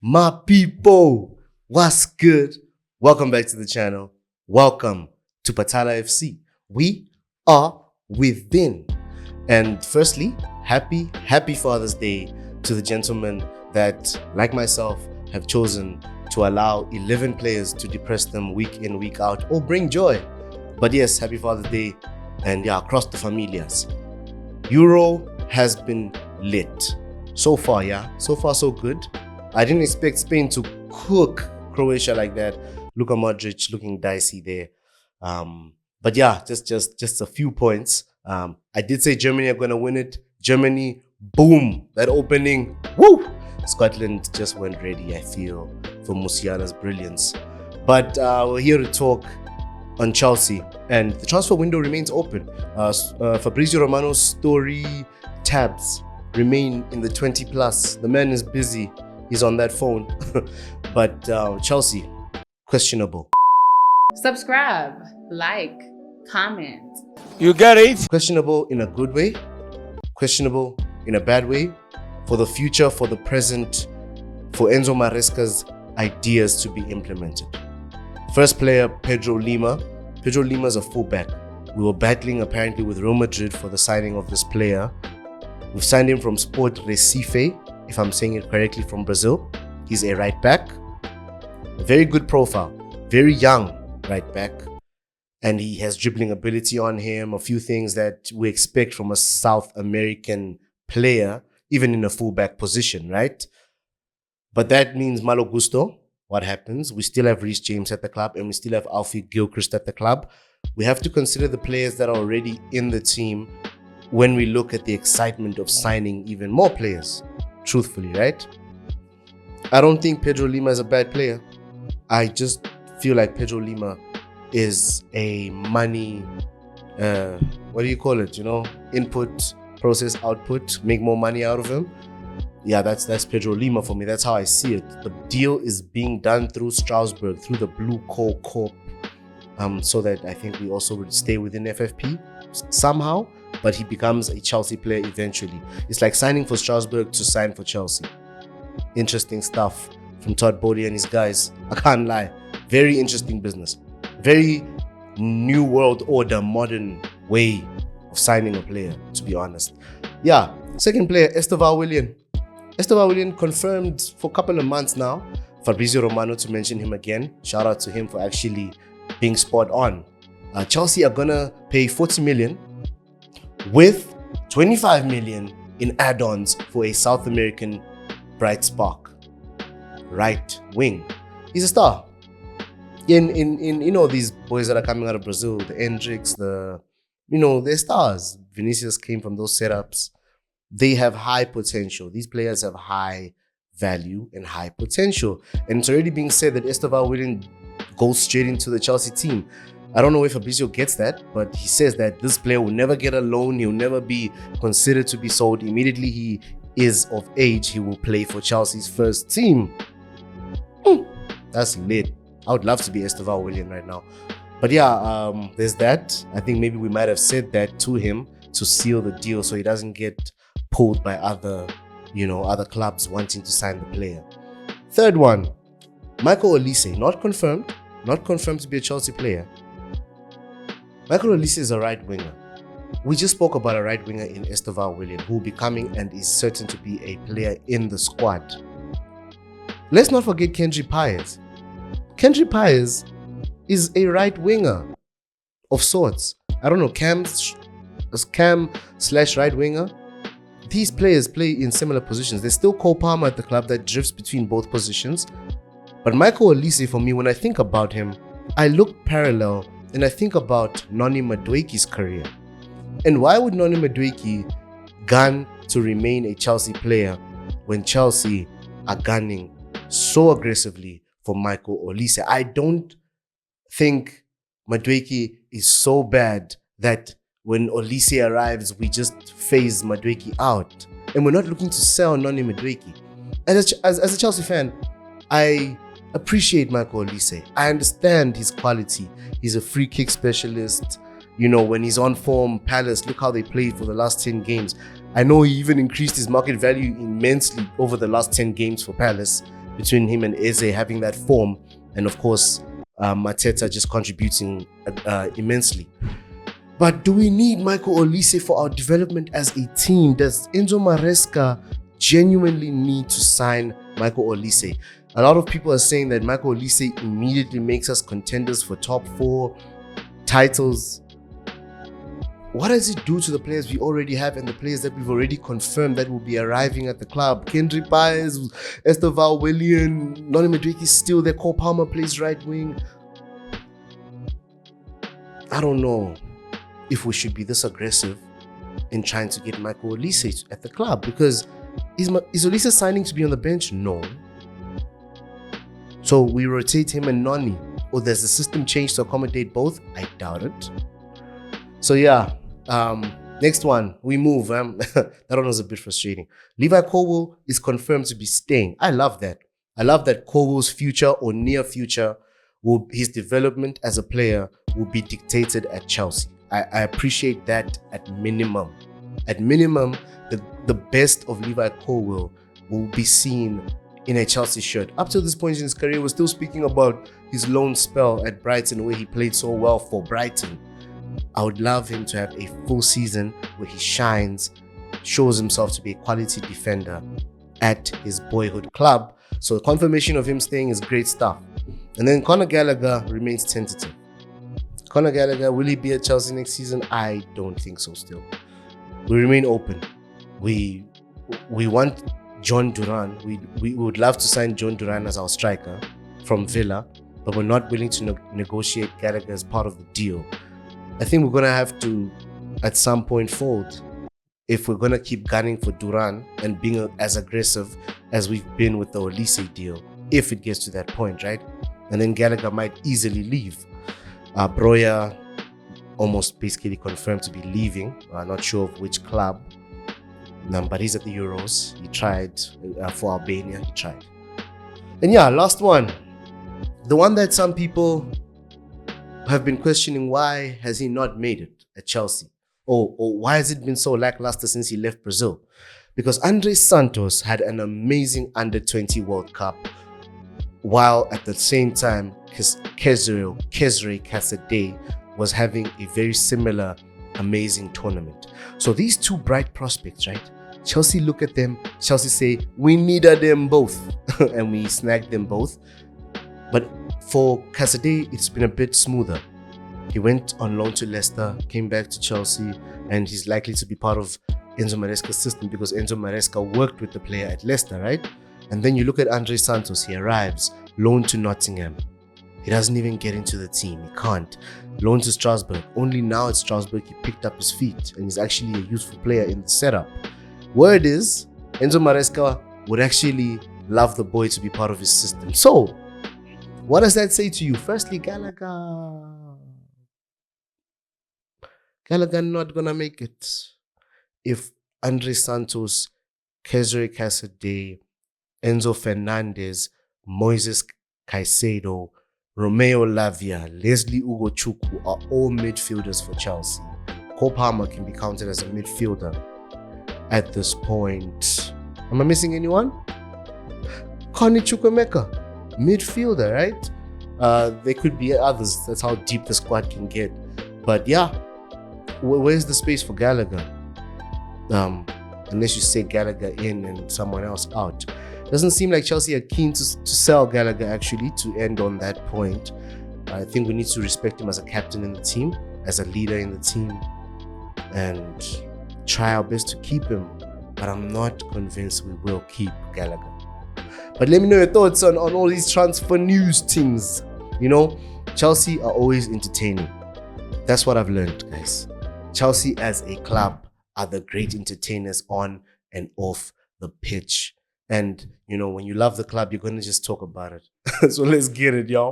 My people, what's good? Welcome back to the channel. Welcome to Patala FC. We are within. And firstly, happy Father's Day to the gentlemen that, like myself, have chosen to allow 11 players to depress them week in, week out, or bring joy. But yes, happy Father's Day, and yeah, across the familias. Euro has been lit. So far, so good. I didn't expect Spain to cook Croatia like that. Luka Modric looking dicey there. But yeah, just a few points. I did say Germany are going to win it. Germany, boom, that opening, woo! Scotland just went ready, I feel, for Musiala's brilliance. But we're here to talk on Chelsea, and the transfer window remains open. Fabrizio Romano's story tabs remain in the 20 plus. The man is busy. He's on that phone. But Chelsea, questionable. Subscribe, like, comment. You get it? Questionable in a good way, questionable in a bad way, for the future, for the present, for Enzo Maresca's ideas to be implemented. First player, Pedro Lima. Pedro Lima is a fullback. We were battling apparently with Real Madrid for the signing of this player. We've signed him from Sport Recife, if I'm saying it correctly, from Brazil. He's a right back. A very good profile. Very young right back. And he has dribbling ability on him. A few things that we expect from a South American player, even in a fullback position, right? But that means Malo Gusto. What happens? We still have Reece James at the club, and we still have Alfie Gilchrist at the club. We have to consider the players that are already in the team when we look at the excitement of signing even more players. Truthfully, right? I don't think Pedro Lima is a bad player. I just feel like Pedro Lima is a money, what do you call it? Input, process, output, make more money out of him. Yeah, that's Pedro Lima for me. That's how I see it. The deal is being done through Strasbourg, through the Blue Coal Corp, so that I think we also would stay within FFP somehow, but he becomes a Chelsea player eventually. It's like signing for Strasbourg to sign for Chelsea. Interesting stuff from Todd Bodie and his guys. I can't lie. Very interesting business. Very new world order, modern way of signing a player, to be honest. Yeah, second player, Estevao Willian. Estevao Willian confirmed for a couple of months now. Fabrizio Romano, to mention him again. Shout out to him for actually being spot on. Chelsea are gonna pay 40 million with 25 million in add-ons for a South American bright spark. Right wing. He's a star. In these boys that are coming out of Brazil, the Hendricks, they're stars. Vinicius came from those setups. They have high potential. These players have high value and high potential. And it's already being said that Estevao Willian goes straight into the Chelsea team. I don't know if Fabrizio gets that, but he says that this player will never get a loan. He'll never be considered to be sold. Immediately he is of age, he will play for Chelsea's first team. That's lit. I would love to be Estevao Willian right now. But yeah, there's that. I think maybe we might have said that to him to seal the deal so he doesn't get pulled by other clubs wanting to sign the player. Third one, Michael Olise, not confirmed to be a Chelsea player. Michael Olise is a right winger. We just spoke about a right winger in Estevao Willian who will be coming and is certain to be a player in the squad. Let's not forget Kendry Paez. Kendry Paez is a right winger of sorts. I don't know, Cam / right winger. These players play in similar positions. There's still Cole Palmer at the club that drifts between both positions. But Michael Olise, for me, when I think about him, I look parallel and I think about Noni Madueke's career. And why would Noni Madueke gun to remain a Chelsea player when Chelsea are gunning so aggressively for Michael Olise? I don't think Madueke is so bad that when Olise arrives, we just phase Madueke out. And we're not looking to sell Noni Madueke. As a Chelsea fan, I appreciate Michael Olise. I understand his quality. He's a free kick specialist. When he's on form, Palace, look how they played for the last 10 games. I know he even increased his market value immensely over the last 10 games for Palace. between him and Eze having that form, and of course, Mateta just contributing immensely. But do we need Michael Olise for our development as a team? Does Enzo Maresca genuinely need to sign Michael Olise? A lot of people are saying that Michael Olise immediately makes us contenders for top 4 titles. What does it do to the players we already have and the players that we've already confirmed that will be arriving at the club? Kendry Paez, Estevao Willian, Noni Madueke is still there. Cole Palmer plays right wing. I don't know if we should be this aggressive in trying to get Michael Olise at the club, because is Olise signing to be on the bench? No. So we rotate him and Noni, or there's a system change to accommodate both? I doubt it. So yeah, next one, we move. That one was a bit frustrating. Levi Colwill is confirmed to be staying. I love that. I love that Colwill's future or near future, his development as a player will be dictated at Chelsea. I appreciate that at minimum. At minimum, the best of Levi Colwill will be seen in a Chelsea shirt. Up to this point in his career, we're still speaking about his loan spell at Brighton, where he played so well for Brighton. I would love him to have a full season where he shines, shows himself to be a quality defender at his boyhood club. So the confirmation of him staying is great stuff. And then Conor Gallagher remains tentative. Conor Gallagher, will he be at Chelsea next season? I don't think so still. We remain open. We want John Duran. We would love to sign John Duran as our striker from Villa, but we're not willing to negotiate Gallagher as part of the deal. I think we're going to have to, at some point, fold if we're going to keep gunning for Duran and being as aggressive as we've been with the Olise deal, if it gets to that point, right? And then Gallagher might easily leave. Broya almost basically confirmed to be leaving. Not sure of which club. But he's at the Euros. He tried for Albania. He tried. And yeah, last one. The one that some people have been questioning, why has he not made it at Chelsea? Or why has it been so lackluster since he left Brazil? Because Andres Santos had an amazing under-20 World Cup, while at the same time, Kezre Casadei was having a very similar, amazing tournament. So these two bright prospects, right? Chelsea look at them, Chelsea say, we needed them both. And we snagged them both. But for Casadei, it's been a bit smoother. He went on loan to Leicester, came back to Chelsea, and he's likely to be part of Enzo Maresca's system because Enzo Maresca worked with the player at Leicester, right? And then you look at Andres Santos, he arrives, loaned to Nottingham. He doesn't even get into the team, he can't. Loaned to Strasbourg, only now at Strasbourg he picked up his feet and he's actually a useful player in the setup. Word is, Enzo Maresca would actually love the boy to be part of his system. So, what does that say to you? Firstly, Gallagher not gonna make it. If Andres Santos, Kezre Casadei, Enzo Fernandez, Moises Caicedo, Romeo Lavia, Leslie Ugochukwu are all midfielders for Chelsea. Cole Palmer can be counted as a midfielder at this point. Am I missing anyone? Connie Chukwemeka, midfielder, right? There could be others. That's how deep the squad can get. But yeah, where's the space for Gallagher? Unless you say Gallagher in and someone else out. Doesn't seem like Chelsea are keen to sell Gallagher, actually, to end on that point. I think we need to respect him as a captain in the team, as a leader in the team, and try our best to keep him. But I'm not convinced we will keep Gallagher. But let me know your thoughts on all these transfer news things. You know, Chelsea are always entertaining. That's what I've learned, guys. Chelsea as a club are the great entertainers on and off the pitch. And, you know, when you love the club, you're going to just talk about it. So let's get it, y'all.